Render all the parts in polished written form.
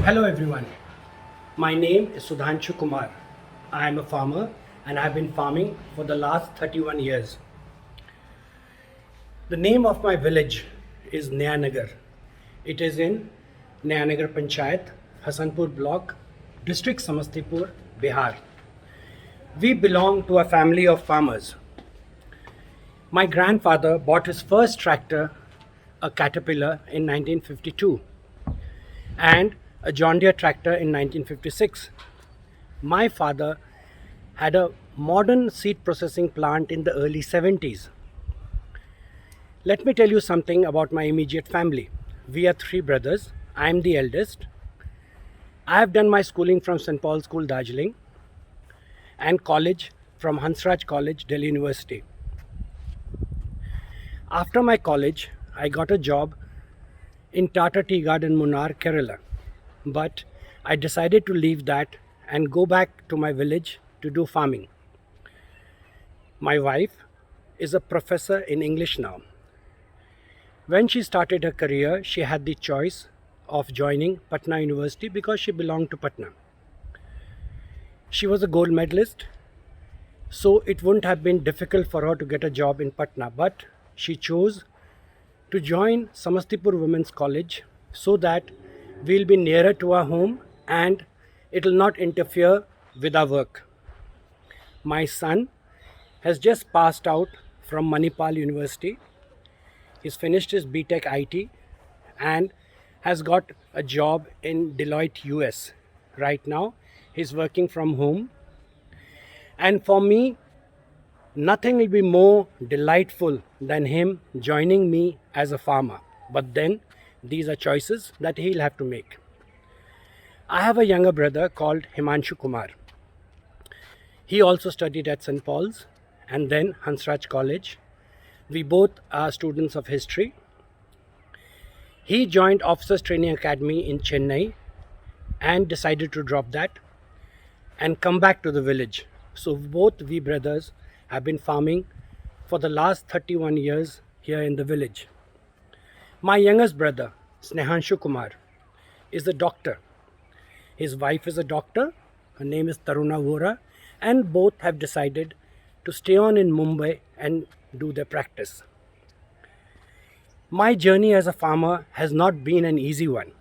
Hello everyone. My name is Sudhanshu Kumar. I am a farmer and I have been farming for the last 31 years. The name of my village is Nayanagar. It is in Nayanagar Panchayat, Hasanpur Block, District Samastipur, Bihar. We belong to a family of farmers. My grandfather bought his first tractor, a Caterpillar, in 1952 and a John Deere tractor in 1956. My father had a modern seed processing plant in the early 70s. Let me tell you something about my immediate family. We are three brothers. I am the eldest. I have done my schooling from St. Paul's School, Darjeeling, and college from Hansraj College, Delhi University. After my college, I got a job in Tata Tea Garden, Munnar, Kerala. But I decided to leave that and go back to my village to do farming. My wife is a professor in English now. When she started her career, she had the choice of joining Patna University because she belonged to Patna. She was a gold medalist, so it wouldn't have been difficult for her to get a job in Patna, but she chose to join Samastipur Women's College so that we'll be nearer to our home and it will not interfere with our work. My son has just passed out from Manipal University. He's finished his BTech IT and has got a job in Deloitte US. Right now, he's working from home. And for me, nothing will be more delightful than him joining me as a farmer. But then, these are choices that he'll have to make. I have a younger brother called Himanshu Kumar. He also studied at St. Paul's and then Hansraj College. We both are students of history. He joined Officers Training Academy in Chennai and decided to drop that and come back to the village. So both we brothers have been farming for the last 31 years here in the village. My youngest brother, Snehanshu Kumar, is a doctor. His wife is a doctor. Her name is Taruna Vora, and both have decided to stay on in Mumbai and do their practice. My journey as a farmer has not been an easy one.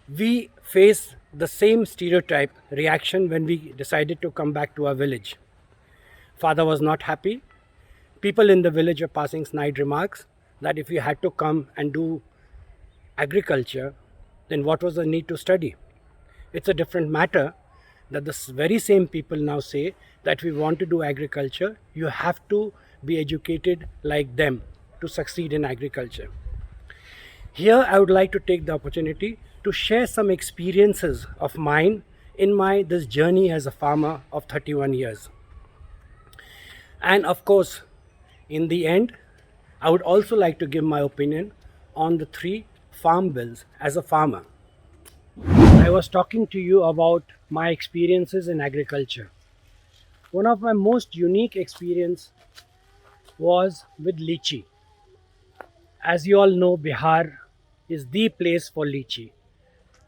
We face the same stereotype reaction when we decided to come back to our village. Father was not happy. People in the village were passing snide remarks that if you had to come and do agriculture, then what was the need to study? It's a different matter that the very same people now say that we want to do agriculture, you have to be educated like them to succeed in agriculture. Here I would like to take the opportunity to share some experiences of mine in this journey as a farmer of 31 years. And of course, in the end, I would also like to give my opinion on the 3 farm bills as a farmer. I was talking to you about my experiences in agriculture. One of my most unique experience was with lychee. As you all know, Bihar is the place for lychee.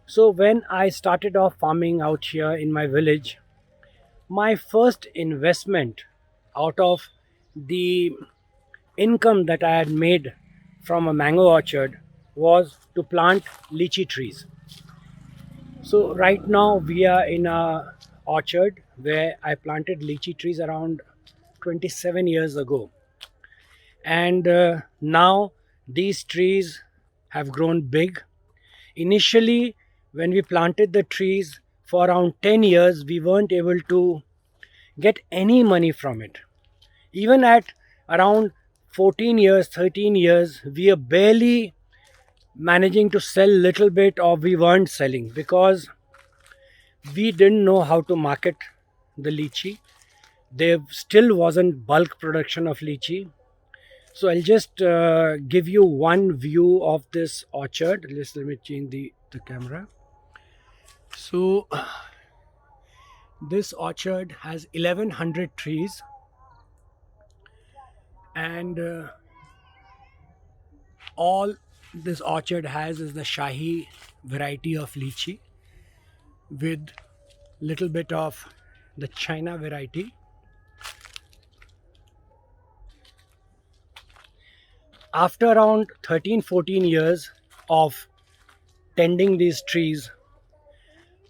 So when I started off farming out here in my village, my first investment out of the income that I had made from a mango orchard was to plant lychee trees. So right now we are in a orchard where I planted lychee trees around 27 years ago. And now these trees have grown big. Initially, when we planted the trees for around 10 years, we weren't able to get any money from it. Even at around 14 years, 13 years, we are barely managing to sell little bit, or we weren't selling because we didn't know how to market the lychee. There still wasn't bulk production of lychee. So I'll just give you one view of this orchard. Let me change the camera. So this orchard has 1100 trees and all this orchard has is the Shahi variety of lychee with little bit of the China variety. After around 13-14 years of tending these trees,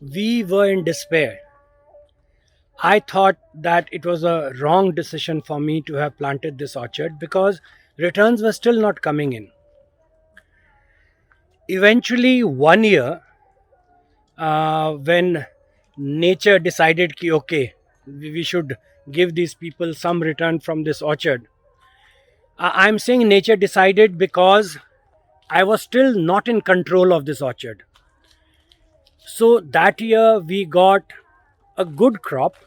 we were in despair. I thought that it was a wrong decision for me to have planted this orchard because returns were still not coming in. Eventually, one year, when nature decided ki okay, we should give these people some return from this orchard. I'm saying nature decided because I was still not in control of this orchard. So that year we got a good crop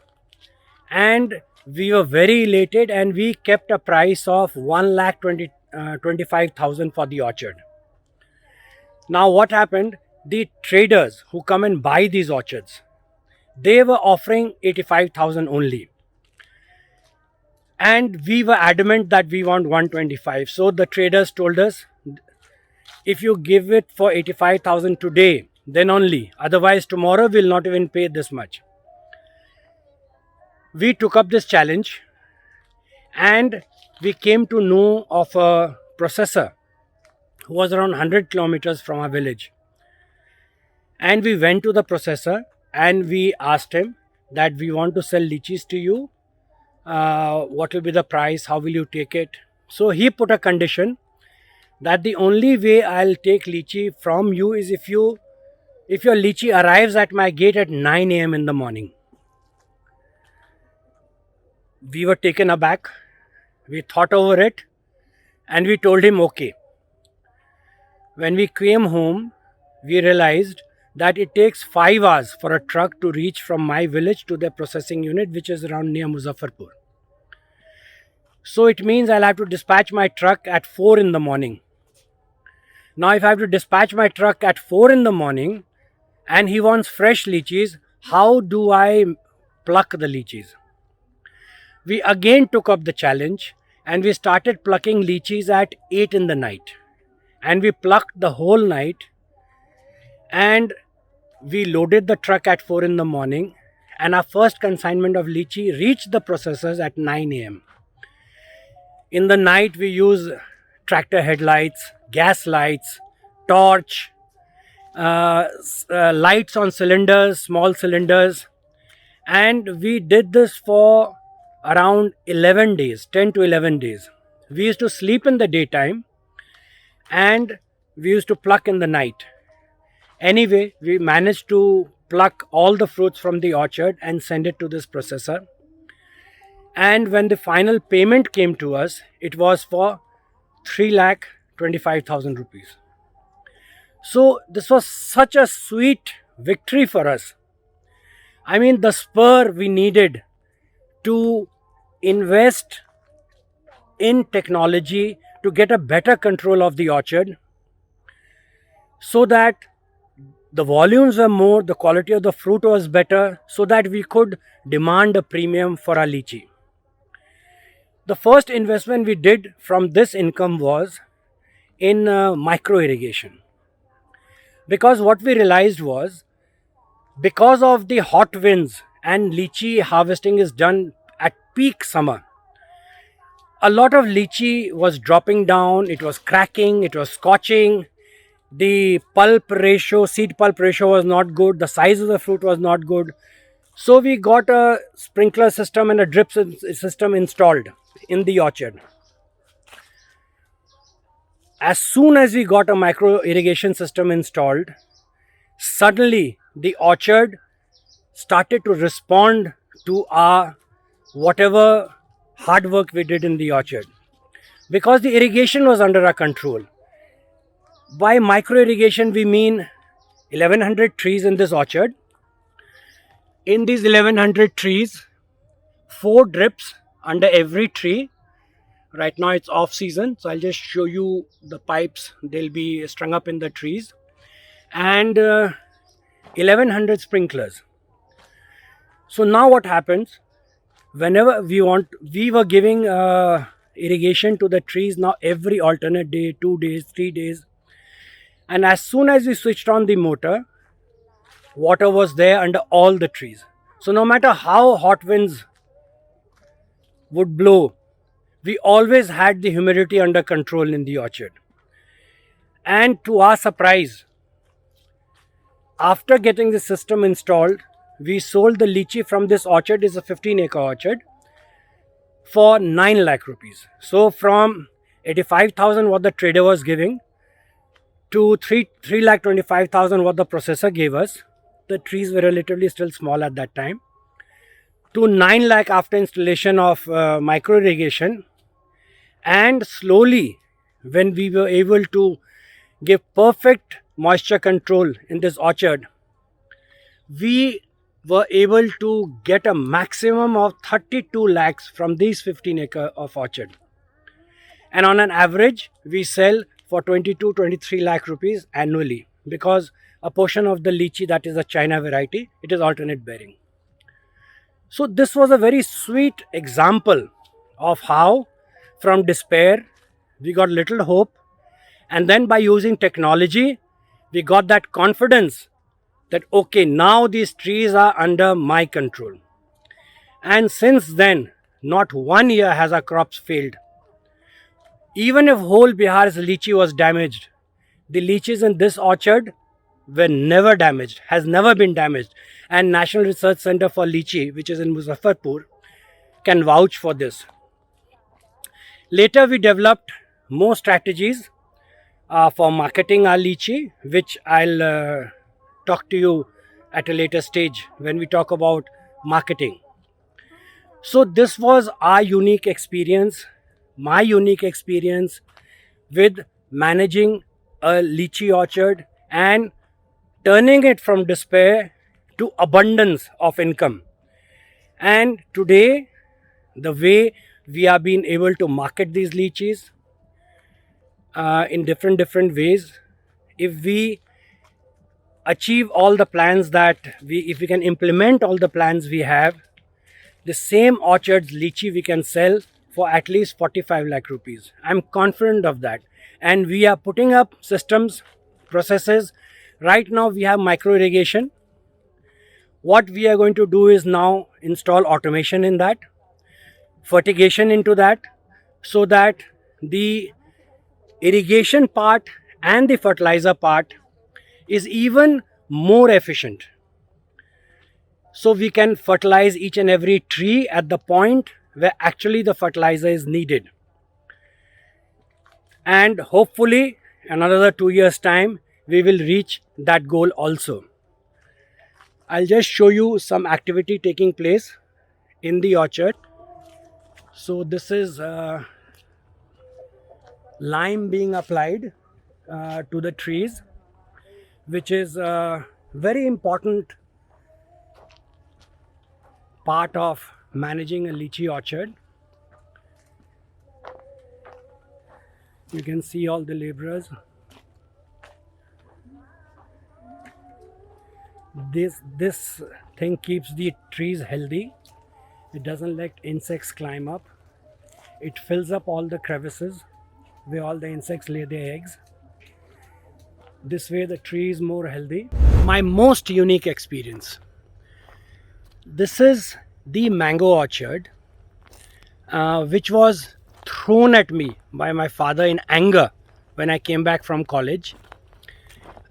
and we were very elated, and we kept a price of 1,25,000 for the orchard. Now what happened? The traders who come and buy these orchards, they were offering 85,000 only. And we were adamant that we want 125. So the traders told us, if you give it for 85,000 today, then only. Otherwise tomorrow we'll not even pay this much. We took up this challenge and we came to know of a processor who was around 100 kilometers from our village. And we went to the processor and we asked him that we want to sell lychees to you. What will be the price? How will you take it? So he put a condition that the only way I'll take lychee from you is if your lychee arrives at my gate at 9 a.m. in the morning. We were taken aback. We thought over it and we told him okay. When we came home, we realized that it takes 5 hours for a truck to reach from my village to the processing unit, which is around near Muzaffarpur. So it means I'll have to dispatch my truck at 4 in the morning. Now if I have to dispatch my truck at 4 in the morning and he wants fresh lychees, how do I pluck the lychees? We again took up the challenge and we started plucking lychees at 8 in the night. And we plucked the whole night and we loaded the truck at 4 in the morning, and our first consignment of lychee reached the processors at 9 a.m. In the night we use tractor headlights, gas lights, torch, lights on cylinders, small cylinders, and we did this for around 11 days, 10 to 11 days. We used to sleep in the daytime and we used to pluck in the night. Anyway, we managed to pluck all the fruits from the orchard and send it to this processor. And when the final payment came to us, it was for 3,25,000 rupees. So this was such a sweet victory for us. I mean, the spur we needed to invest in technology to get a better control of the orchard so that the volumes were more, the quality of the fruit was better, so that we could demand a premium for our lychee. The first investment we did from this income was in micro irrigation. Because what we realized was, because of the hot winds and lychee harvesting is done at peak summer, a lot of lychee was dropping down, it was cracking, it was scorching. The pulp ratio, seed pulp ratio was not good. The size of the fruit was not good. So we got a sprinkler system and a drip system installed in the orchard. As soon as we got a micro irrigation system installed, suddenly the orchard started to respond to our whatever hard work we did in the orchard, because the irrigation was under our control. By micro irrigation we mean 1100 trees in this orchard. In these 1100 trees, 4 drips under every tree. Right now it's off season, so I'll just show you the pipes. They'll be strung up in the trees, and 1100 sprinklers. So now what happens, whenever we were giving irrigation to the trees now every alternate day, 2 days, 3 days. And as soon as we switched on the motor, water was there under all the trees. So no matter how hot winds would blow, we always had the humidity under control in the orchard. And to our surprise, after getting the system installed, we sold the lychee from this orchard. Is a 15-acre orchard for 9 lakh rupees. So from 85,000 what the trader was giving to 3 lakh 25,000 what the processor gave us. The trees were relatively still small at that time. To 9 lakh after installation of micro irrigation, and slowly when we were able to give perfect moisture control in this orchard, we were able to get a maximum of 32 lakhs from these 15 acre of orchard. And on an average, we sell for 22-23 lakh rupees annually, because a portion of the lychee, that is a China variety, it is alternate bearing. So this was a very sweet example of how from despair we got little hope, and then by using technology we got that confidence that okay, now these trees are under my control. And since then, not 1 year has our crops failed. Even if whole Bihar's lychee was damaged, the lychees in this orchard were never damaged, has never been damaged. And National Research Center for Lychee, which is in Muzaffarpur, can vouch for this. Later we developed more strategies for marketing our lychee, which I'll talk to you at a later stage when we talk about marketing. So this was our unique experience, my unique experience with managing a lychee orchard and turning it from despair to abundance of income. And today, the way we have been able to market these lychees in different ways, if we achieve all the plans that if we can implement all the plans we have, the same orchard's lychee we can sell for at least 45 lakh rupees. I'm confident of that. And we are putting up systems, processes. Right now we have micro irrigation. What we are going to do is now install automation in that, fertigation into that, so that the irrigation part and the fertilizer part is even more efficient. So we can fertilize each and every tree at the point where actually the fertilizer is needed. And hopefully another 2 years time we will reach that goal also. I'll just show you some activity taking place in the orchard. So this is lime being applied to the trees, which is a very important part of managing a lychee orchard. You can see all the laborers. This thing keeps the trees healthy. It doesn't let insects climb up. It fills up all the crevices where all the insects lay their eggs. This way the tree is more healthy. My most unique experience. This is the mango orchard which was thrown at me by my father in anger when I came back from college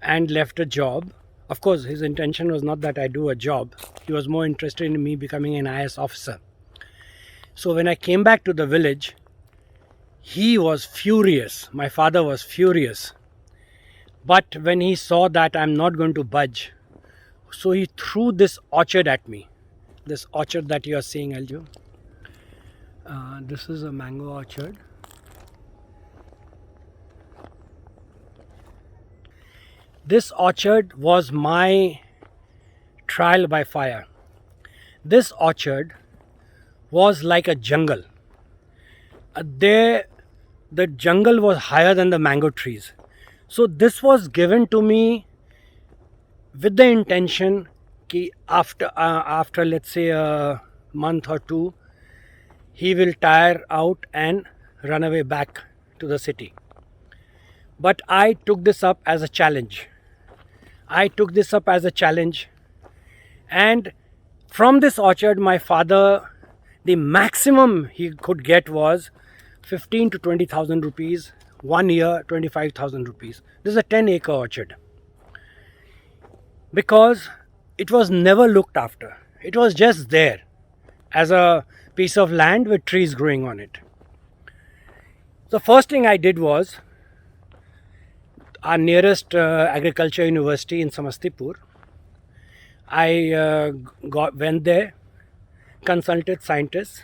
and left a job. Of course, his intention was not that I do a job. He was more interested in me becoming an IAS officer. So when I came back to the village, he was furious. My father was furious. But when he saw that I'm not going to budge, so he threw this orchard at me. This orchard that you are seeing, Aljo. This is a mango orchard. This orchard was my trial by fire. This orchard was like a jungle. The jungle was higher than the mango trees. So this was given to me with the intention that after let's say a month or two, he will tire out and run away back to the city. But I took this up as a challenge. And from this orchard, my father, the maximum he could get was 15 to 20,000 rupees, 1 year, 25,000 rupees. This is a 10-acre orchard. Because it was never looked after. It was just there as a piece of land with trees growing on it. The first thing I did was, our nearest agriculture university in Samastipur, I went there, consulted scientists,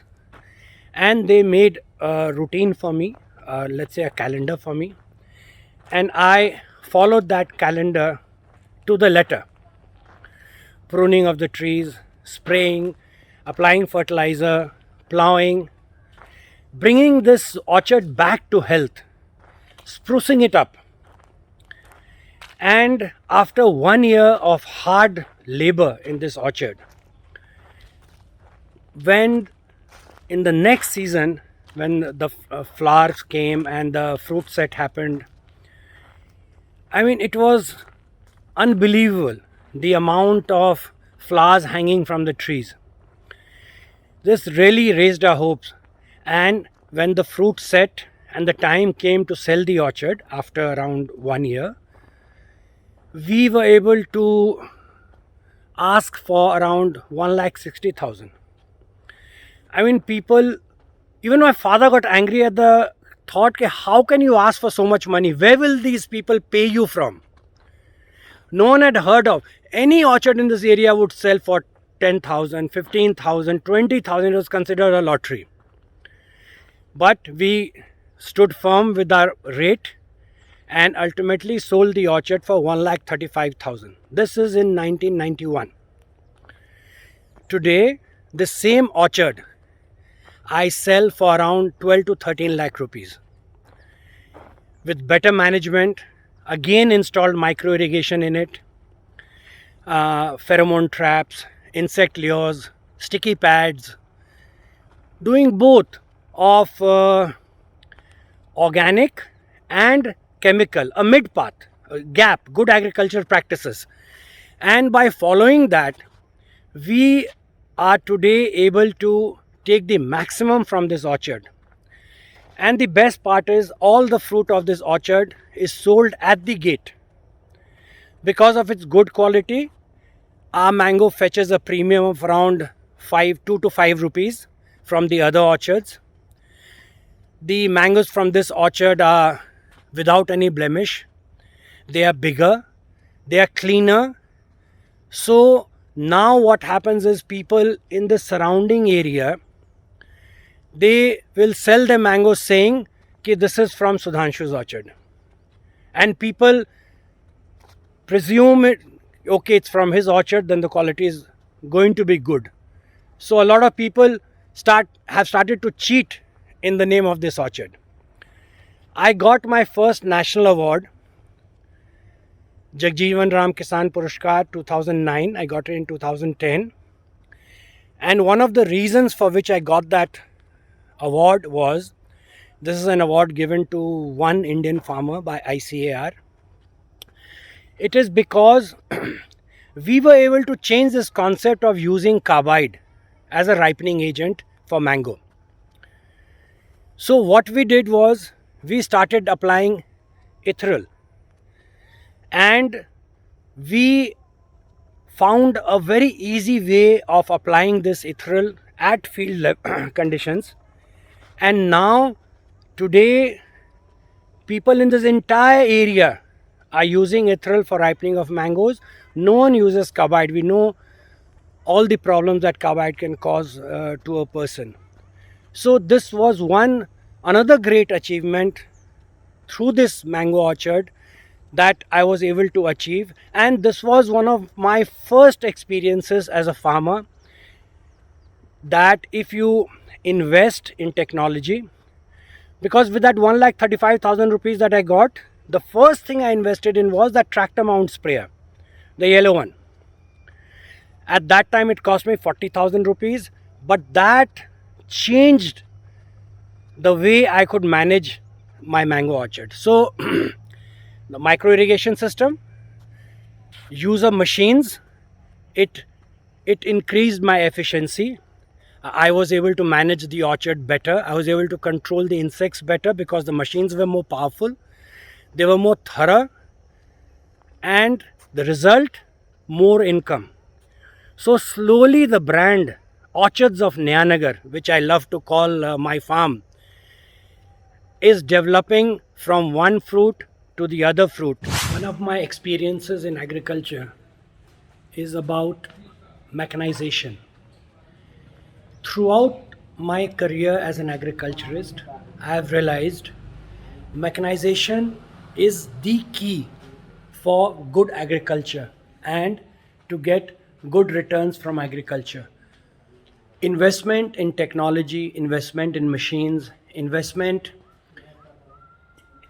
and they made a routine for me, let's say a calendar for me, and I followed that calendar to the letter. Pruning of the trees, spraying, applying fertilizer, plowing, bringing this orchard back to health, sprucing it up. And after 1 year of hard labor in this orchard, when in the next season, when the flowers came and the fruit set happened, I mean, it was unbelievable, the amount of flowers hanging from the trees. This really raised our hopes. And when the fruit set and the time came to sell the orchard after around 1 year, we were able to ask for around 1,60,000. I mean, people, even my father got angry at the thought, how can you ask for so much money? Where will these people pay you from? No one had heard of. Any orchard in this area would sell for 10,000, 15,000, 20,000. It was considered a lottery. But we stood firm with our rate and ultimately sold the orchard for 1,35,000. This is in 1991. Today, the same orchard I sell for around 12 to 13 lakh rupees. With better management, again installed micro irrigation in it, pheromone traps, insect lures, sticky pads, doing both of organic and chemical, a mid path, a gap, good agriculture practices. And by following that, we are today able to take the maximum from this orchard. And the best part is, all the fruit of this orchard is sold at the gate. Because of its good quality, our mango fetches a premium of around 2 to 5 rupees from the other orchards. The mangoes from this orchard are without any blemish. They are bigger, they are cleaner. So now what happens is, people in the surrounding area, they will sell their mangoes saying that this is from Sudhanshu's orchard. And people presume it, okay, it's from his orchard, then the quality is going to be good. So a lot of people have started to cheat in the name of this orchard. I got my first national award, Jagjeevan Ram Kisan Purushkar 2009. I got it in 2010. And one of the reasons for which I got that award was, this is an award given to one Indian farmer by ICAR. It is because we were able to change this concept of using carbide as a ripening agent for mango. So what we did was, we started applying ethereal, and we found a very easy way of applying this ethereal at field conditions. And now today, people in this entire area are using ethereal for ripening of mangoes. No one uses carbide. We know all the problems that carbide can cause to a person. So this was another great achievement through this mango orchard that I was able to achieve. And this was one of my first experiences as a farmer, that if you invest in technology, because with that 1,35,000 rupees that I got, the first thing I invested in was that tractor mount sprayer, the yellow one. At that time it cost me 40,000 rupees, but that changed the way I could manage my mango orchard. So the micro irrigation system, use of machines, it increased my efficiency. I was able to manage the orchard better. I was able to control the insects better because the machines were more powerful, they were more thorough, and the result, more income. So slowly the brand Orchards of Nayanagar, which I love to call my farm, is developing from one fruit to the other fruit. One of my experiences in agriculture is about mechanization. Throughout my career as an agriculturist, I have realized mechanization is the key for good agriculture and to get good returns from agriculture. Investment in technology, investment in machines, investment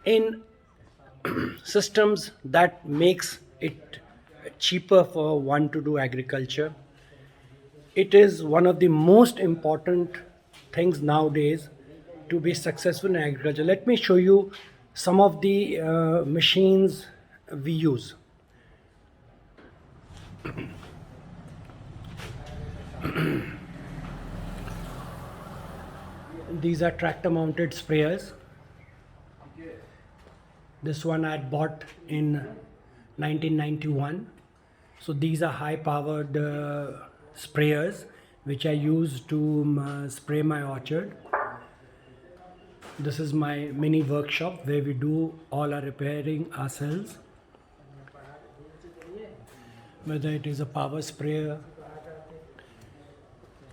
in systems that makes it cheaper for one to do agriculture. It is one of the most important things nowadays to be successful in agriculture. Let me show you some of the machines we use. These are tractor mounted sprayers. This one I had bought in 1991. So these are high powered sprayers which I use to spray my orchard. This is my mini workshop where we do all our repairing ourselves. Whether it is a power sprayer,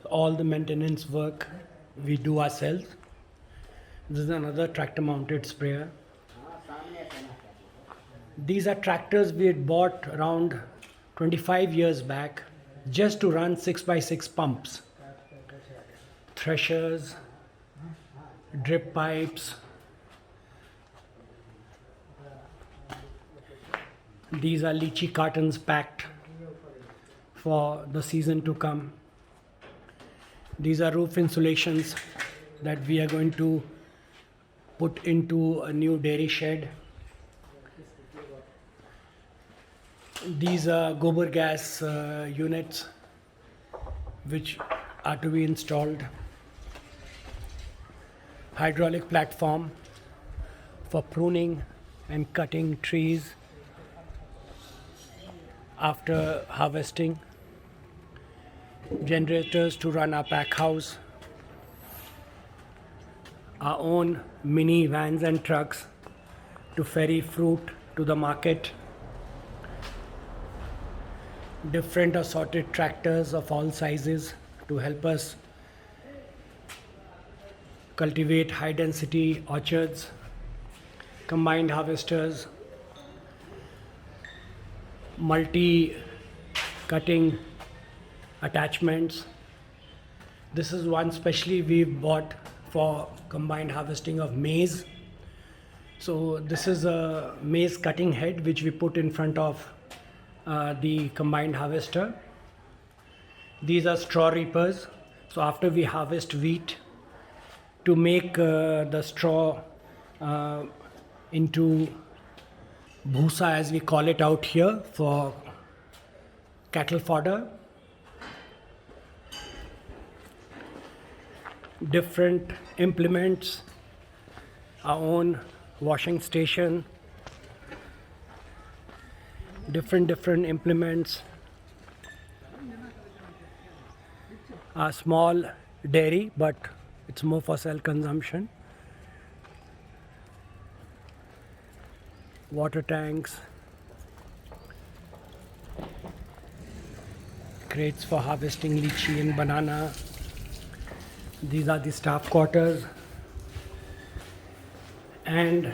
all the maintenance work we do ourselves. This is another tractor mounted sprayer. These are tractors we had bought around 25 years back just to run 6x6 pumps, threshers, drip pipes. These are lychee cartons packed for the season to come. These are roof insulations that we are going to put into a new dairy shed. These are gobar gas units which are to be installed. Hydraulic platform for pruning and cutting trees after harvesting. Generators to run our pack house. Our own mini vans and trucks to ferry fruit to the market. Different assorted tractors of all sizes to help us cultivate high density orchards. Combined harvesters, multi cutting attachments. This is one specially we've bought for combined harvesting of maize. So this is a maize cutting head which we put in front of the combined harvester. These are straw reapers. So after we harvest wheat, to make the straw into bhusa, as we call it out here, for cattle fodder. Different implements, our own washing station, different implements, a small dairy, but it's more for self consumption. Water tanks, crates for harvesting lychee and banana. These are the staff quarters, and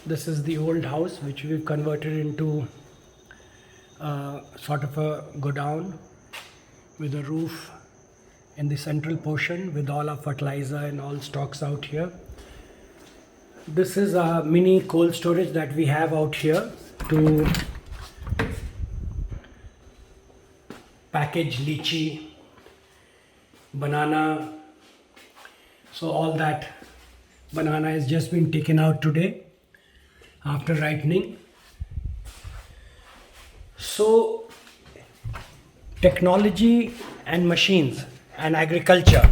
this is the old house which we've converted into sort of a godown with a roof in the central portion with all our fertilizer and all stocks out here. This is a mini cold storage that we have out here to package lychee, banana, so all that Banana has just been taken out today after ripening. So technology and machines and agriculture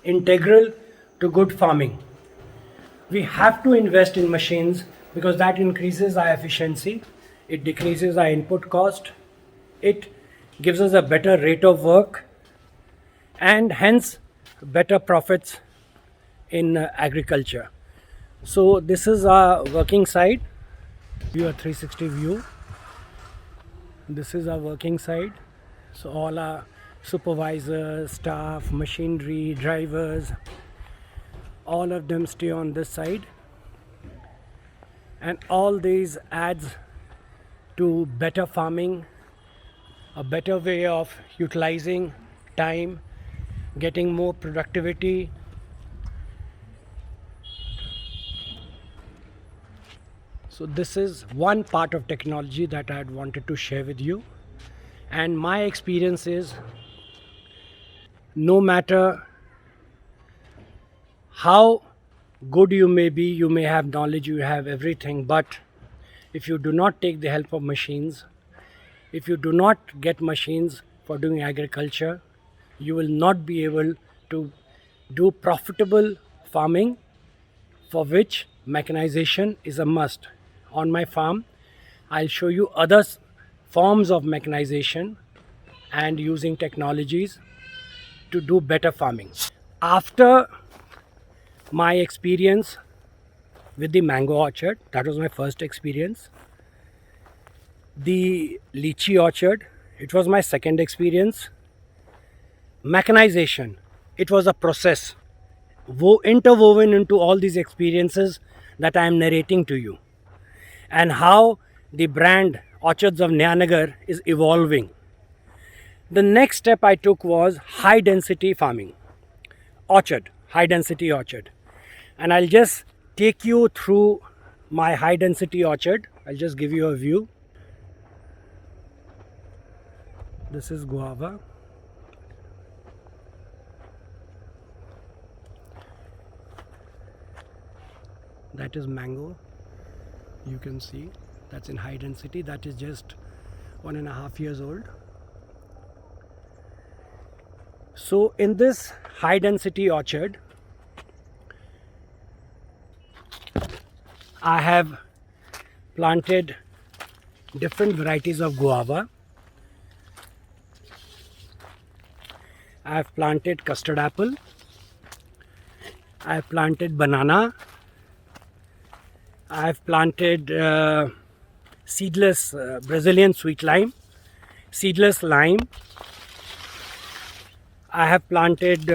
integral to good farming. We have to invest in machines because that increases our efficiency, it decreases our input cost, it gives us a better rate of work, and hence better profits in agriculture. So this is our working side. View a 360 view. This is our working side. So all our supervisors, staff, machinery, drivers, all of them stay on this side, and all these adds to better farming, a better way of utilizing time, getting more productivity. So this is one part of technology that I had wanted to share with you, and my experience is no matter how good you may be, you may have knowledge, you have everything, but if you do not take the help of machines, if you do not get machines for doing agriculture, you will not be able to do profitable farming, for which mechanization is a must. On my farm, I'll show you other forms of mechanization and using technologies to do better farming. After my experience with the mango orchard, that was my first experience. The lychee orchard, it was my second experience. Mechanization, it was a process interwoven into all these experiences that I am narrating to you, and how the brand Orchards of Nayanar is evolving. The next step I took was high density farming, high density orchard. And I'll just take you through my high density orchard. I'll just give you a view. This is guava. That is mango. You can see that's in high density. That is just 1.5 years old. So in this high density orchard, I have planted different varieties of guava. I have planted custard apple. I have planted banana. I have planted seedless Brazilian sweet lime, seedless lime. I have planted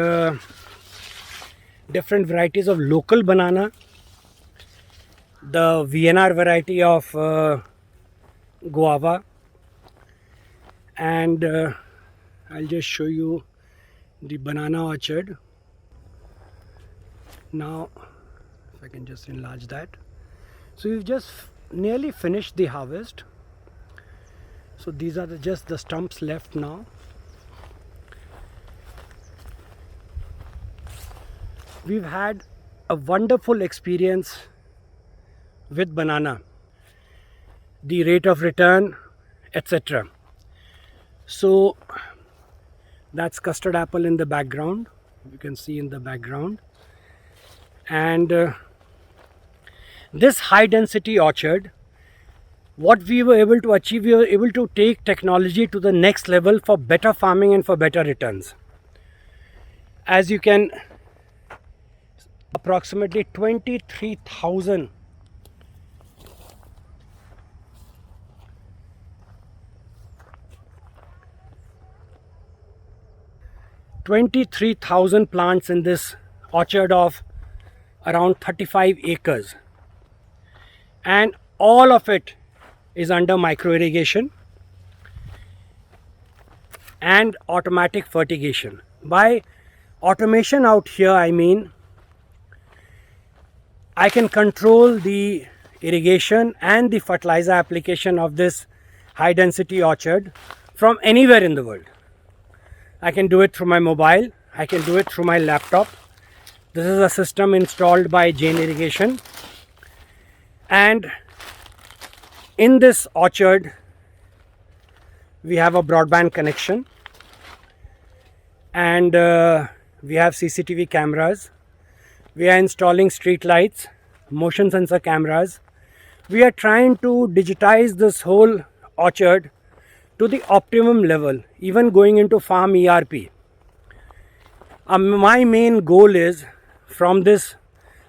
different varieties of local banana, the VNR variety of guava, and I'll just show you the banana orchard. Now, if I can just enlarge that. So we've just nearly finished the harvest. So these are just the stumps left now. We've had a wonderful experience with banana, the rate of return, etc. So that's custard apple in the background. You can see in the background. And this high density orchard, what we were able to achieve, we were able to take technology to the next level for better farming and for better returns. As you can, approximately 23,000 plants in this orchard of around 35 acres, and all of it is under micro irrigation and automatic fertigation. By automation out here, I mean I can control the irrigation and the fertilizer application of this high density orchard from anywhere in the world. I can do it through my mobile, I can do it through my laptop, This is a system installed by Jain Irrigation, and in this orchard we have a broadband connection, and we have CCTV cameras. We are installing street lights, motion sensor cameras. We are trying to digitize this whole orchard to the optimum level, even going into farm ERP. My main goal is, from this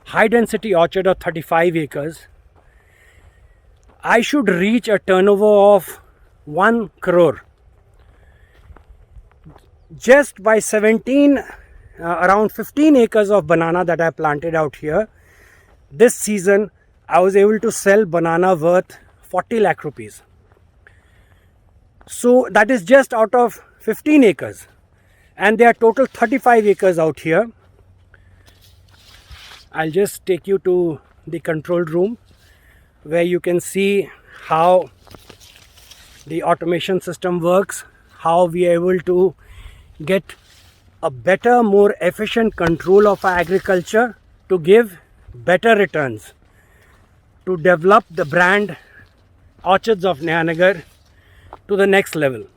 high density orchard of 35 acres, I should reach a turnover of 1 crore. Just by around 15 acres of banana that I planted out here, this season I was able to sell banana worth 40 lakh rupees. So that is just out of 15 acres, and there are total 35 acres out here. I'll just take you to the control room where you can see how the automation system works, how we are able to get a better, more efficient control of our agriculture to give better returns, to develop the brand Orchards of Nayanagar to the next level.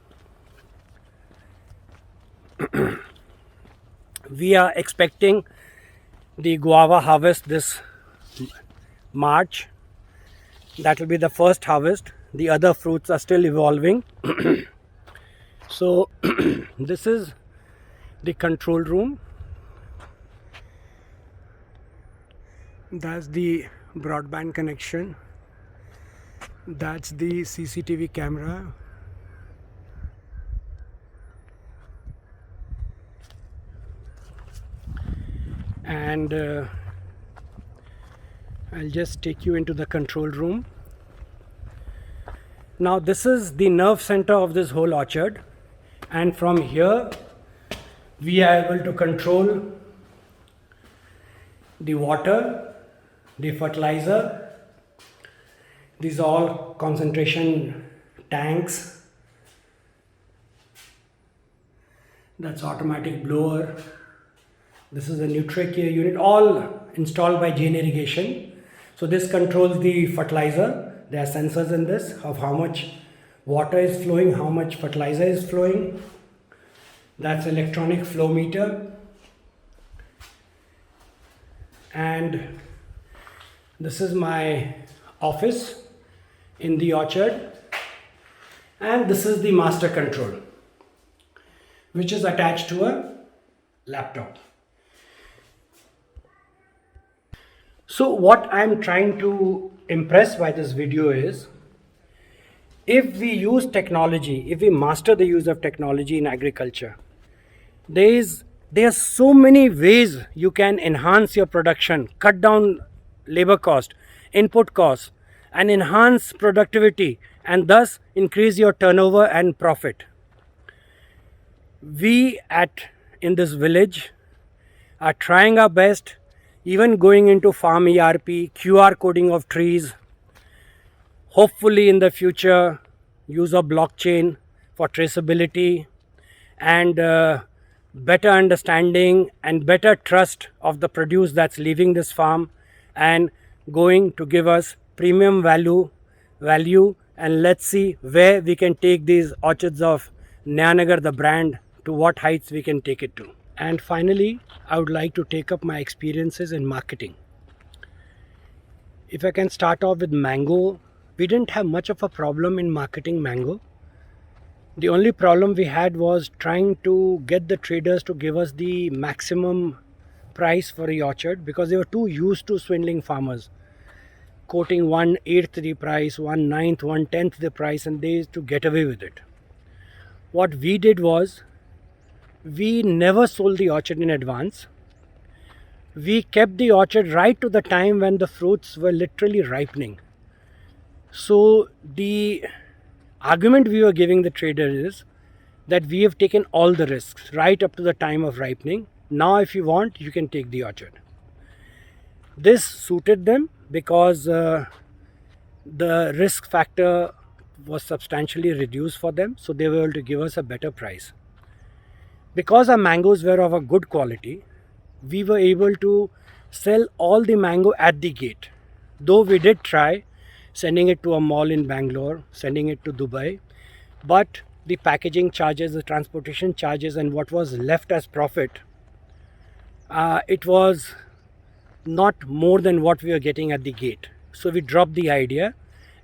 We are expecting the guava harvest this March. That will be the first harvest. The other fruits are still evolving. So this is the control room. That's the broadband connection. That's the CCTV camera. And I'll just take you into the control room. Now this is the nerve center of this whole orchard, and from here we are able to control the water, the fertilizer. These are all concentration tanks. That's automatic blower. This is a NutriCare unit, all installed by Jain Irrigation. So this controls the fertilizer. There are sensors in this of how much water is flowing, how much fertilizer is flowing. That's electronic flow meter. And this is my office in the orchard. And this is the master control, which is attached to a laptop. So what I'm trying to impress by this video is, if we use technology, if we master the use of technology in agriculture, there are so many ways you can enhance your production, cut down labor cost, input costs, and enhance productivity, and thus increase your turnover and profit. We in this village are trying our best, even going into farm ERP, QR coding of trees, hopefully in the future use of blockchain for traceability, and better understanding and better trust of the produce that's leaving this farm and going to give us premium value, and let's see where we can take these Orchards of Nayanagar, the brand, to what heights we can take it to. And finally, I would like to take up my experiences in marketing. If I can start off with mango, we didn't have much of a problem in marketing mango. The only problem we had was trying to get the traders to give us the maximum price for the orchard, because they were too used to swindling farmers, quoting 1/8 the price, 1/9, 1/10 the price, and they used to get away with it. What we did was, we never sold the orchard in advance. We kept the orchard right to the time when the fruits were literally ripening. So the argument we were giving the trader is that we have taken all the risks right up to the time of ripening. Now if you want, you can take the orchard. This suited them because the risk factor was substantially reduced for them, so they were able to give us a better price. Because our mangoes were of a good quality, we were able to sell all the mango at the gate. Though we did try sending it to a mall in Bangalore, sending it to Dubai, but the packaging charges, the transportation charges, and what was left as profit, it was not more than what we were getting at the gate. So we dropped the idea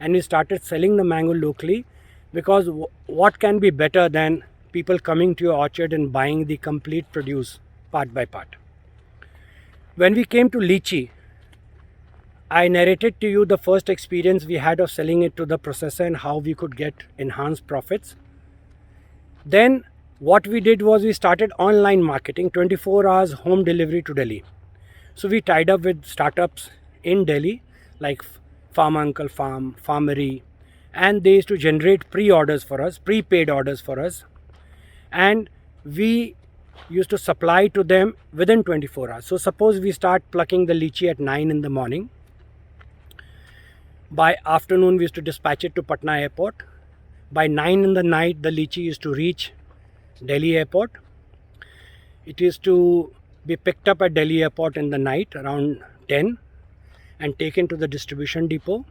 and we started selling the mango locally, because what can be better than people coming to your orchard and buying the complete produce part by part. When we came to lychee, I narrated to you the first experience we had of selling it to the processor and how we could get enhanced profits. Then what we did was we started online marketing, 24 hours home delivery to Delhi. So we tied up with startups in Delhi like Farm Uncle Farm, Farmery, and they used to generate pre-orders for us, prepaid orders for us, and we used to supply to them within 24 hours. So suppose we start plucking the lychee at 9 in the morning. By afternoon we used to dispatch it to Patna airport. By 9 in the night the lychee used to reach Delhi airport. It used to be picked up at Delhi airport in the night around 10 and taken to the distribution depot,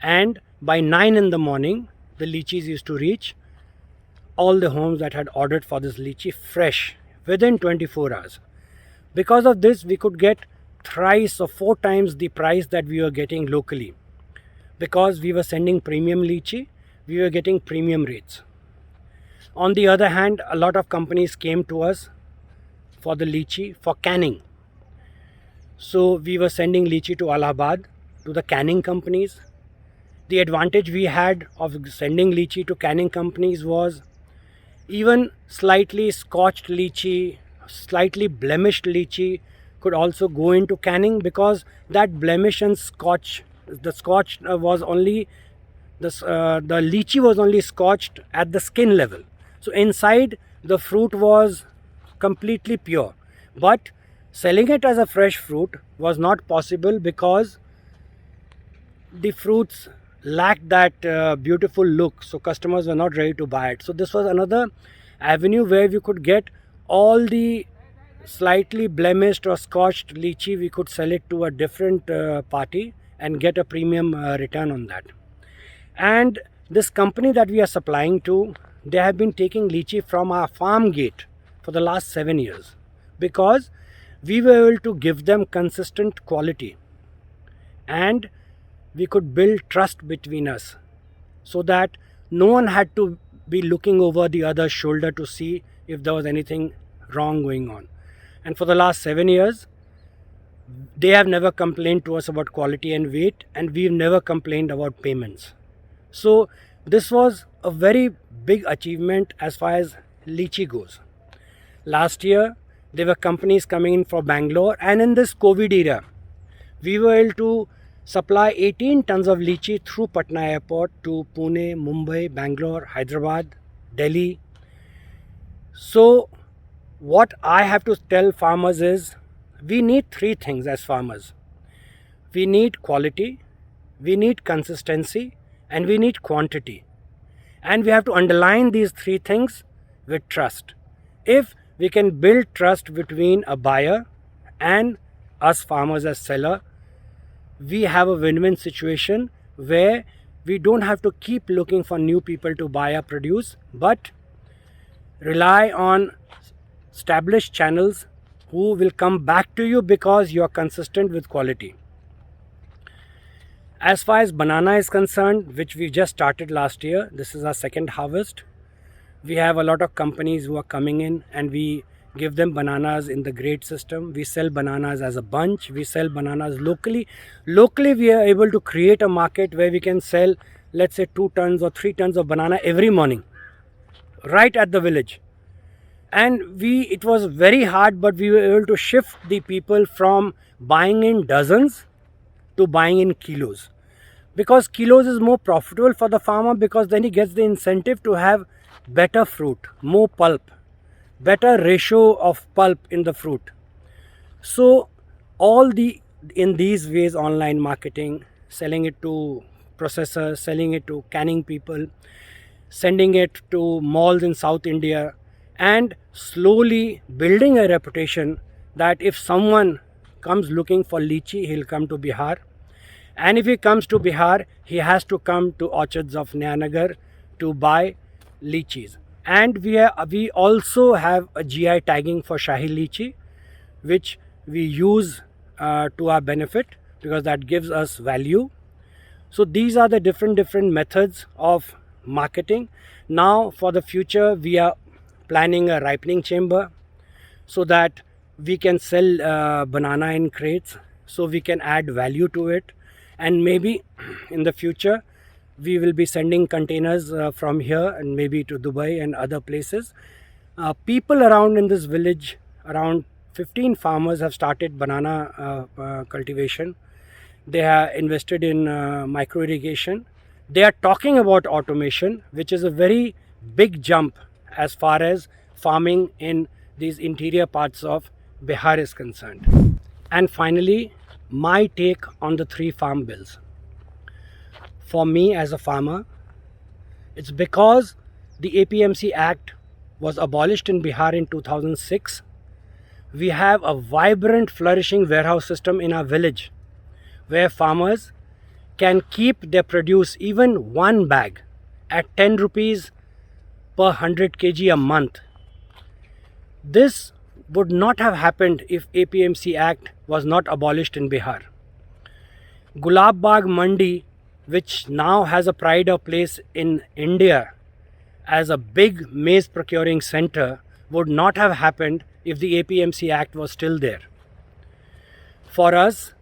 and by 9 in the morning the lychees used to reach all the homes that had ordered for this lychee fresh within 24 hours. Because of this we could get thrice or 4 times the price that we were getting locally. Because we were sending premium lychee, we were getting premium rates. On the other hand, a lot of companies came to us for the lychee for canning. So we were sending lychee to Allahabad, to the canning companies. The advantage we had of sending lychee to canning companies was even slightly scotched lychee, slightly blemished lychee could also go into canning, because that blemish and scotch, the scotch was only, the lychee was only scotched at the skin level. So inside the fruit was completely pure. But selling it as a fresh fruit was not possible because the fruits lacked that beautiful look, so customers were not ready to buy it. So this was another avenue where we could get all the slightly blemished or scotched lychee, we could sell it to a different party and get a premium return on that. And this company that we are supplying to, they have been taking lychee from our farm gate for the last 7 years, because we were able to give them consistent quality and we could build trust between us, so that no one had to be looking over the other's shoulder to see if there was anything wrong going on. And for the last 7 years, they have never complained to us about quality and weight, and we've never complained about payments. So this was a very big achievement as far as lychee goes. Last year, there were companies coming in for Bangalore, and in this COVID era, we were able to supply 18 tons of lychee through Patna airport to Pune, Mumbai, Bangalore, Hyderabad, Delhi. So what I have to tell farmers is, we need 3 things as farmers. We need quality, we need consistency, and we need quantity. And we have to underline these 3 things with trust. If we can build trust between a buyer and us farmers as seller, we have a win-win situation where we don't have to keep looking for new people to buy our produce, but rely on established channels who will come back to you because you are consistent with quality. As far as banana is concerned, which we just started last year, this is our second harvest. We have a lot of companies who are coming in and we give them bananas in the grade system. We sell bananas as a bunch. We sell bananas locally. Locally, we are able to create a market where we can sell, let's say, 2 tons or 3 tons of banana every morning, right at the village. And it was very hard, but we were able to shift the people from buying in dozens to buying in kilos. Because kilos is more profitable for the farmer, because then he gets the incentive to have better fruit, more pulp, better ratio of pulp in the fruit. So in these ways, online marketing, selling it to processors, selling it to canning people, sending it to malls in South India, and slowly building a reputation that if someone comes looking for lychee, he'll come to Bihar. And if he comes to Bihar, he has to come to orchards of Nayanar to buy lychees. And we also have a GI tagging for Shahi lychee, which we use to our benefit because that gives us value. So these are the different methods of marketing. Now for the future, we are planning a ripening chamber so that we can sell banana in crates, so we can add value to it. And maybe in the future we will be sending containers from here and maybe to Dubai and other places. People around in this village, around 15 farmers have started banana cultivation. They have invested in micro irrigation. They are talking about automation, which is a very big jump as far as farming in these interior parts of Bihar is concerned. And finally, my take on the 3 farm bills. For me as a farmer, it's because the APMC Act was abolished in Bihar in 2006. We have a vibrant, flourishing warehouse system in our village where farmers can keep their produce, even one bag, at 10 rupees per 100 kg a month. This would not have happened if APMC Act was not abolished in Bihar. Gulab Bagh Mandi, which now has a pride of place in India as a big maize procuring center, would not have happened if the APMC Act was still there. For us,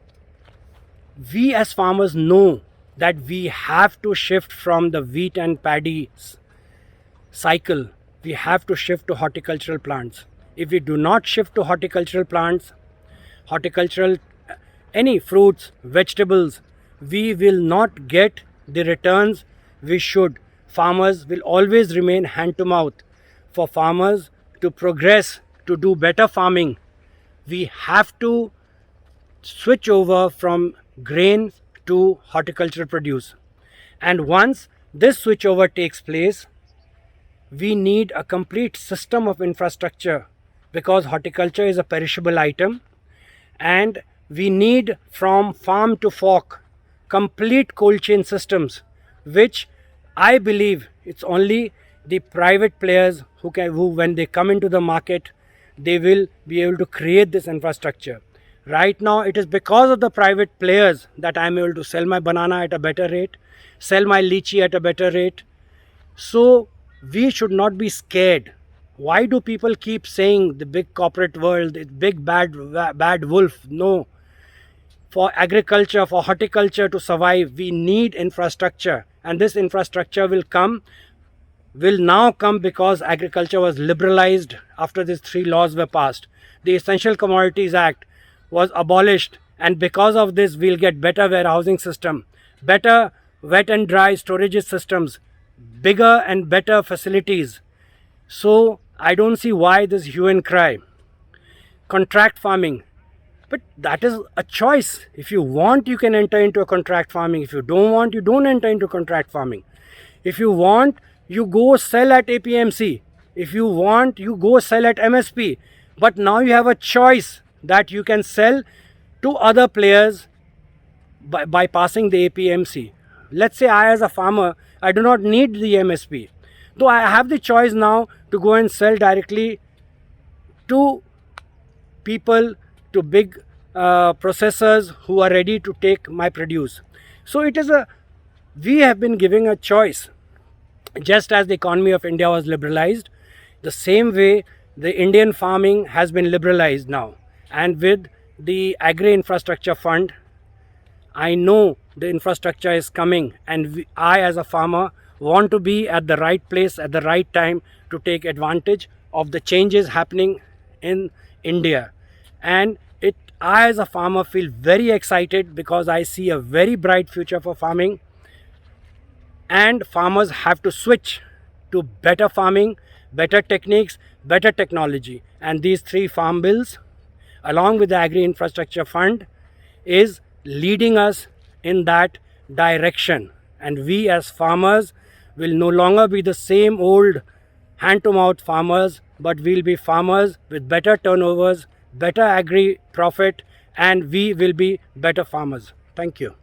we as farmers know that we have to shift from the wheat and paddy cycle. We have to shift to horticultural plants. If we do not shift to horticultural plants, any fruits, vegetables, we will not get the returns we should. Farmers will always remain hand to mouth. For farmers to progress, to do better farming, we have to switch over from grain to horticultural produce. And once this switchover takes place, we need a complete system of infrastructure, because horticulture is a perishable item, and we need from farm to fork complete cold chain systems, which I believe it's only the private players who when they come into the market, they will be able to create this infrastructure. Right now, it is because of the private players that I am able to sell my banana at a better rate, sell my lychee at a better rate. So we should not be scared. Why do people keep saying the big corporate world, the big bad wolf? No. For agriculture, for horticulture to survive, we need infrastructure. And this infrastructure will now come because agriculture was liberalized after these 3 laws were passed. The Essential Commodities Act was abolished, and because of this we'll get better warehousing system, better wet and dry storage systems, bigger and better facilities. So I don't see why this hue and cry. Contract farming, but that is a choice. If you want, you can enter into a contract farming. If you don't want, you don't enter into contract farming. If you want, you go sell at APMC. If you want, you go sell at MSP. But now you have a choice that you can sell to other players by bypassing the APMC. Let's say I as a farmer, I do not need the MSP. Though I have the choice now to go and sell directly to people, to big processors who are ready to take my produce. So we have been giving a choice. Just as the economy of India was liberalized, the same way the Indian farming has been liberalized now. And with the Agri Infrastructure Fund, I know the infrastructure is coming, and I as a farmer want to be at the right place at the right time to take advantage of the changes happening in India. And I as a farmer feel very excited because I see a very bright future for farming, and farmers have to switch to better farming, better techniques, better technology. And these 3 farm bills, along with the Agri Infrastructure Fund, is leading us in that direction. And we as farmers will no longer be the same old hand-to-mouth farmers, but we'll be farmers with better turnovers, better agri profit, and we will be better farmers. Thank you.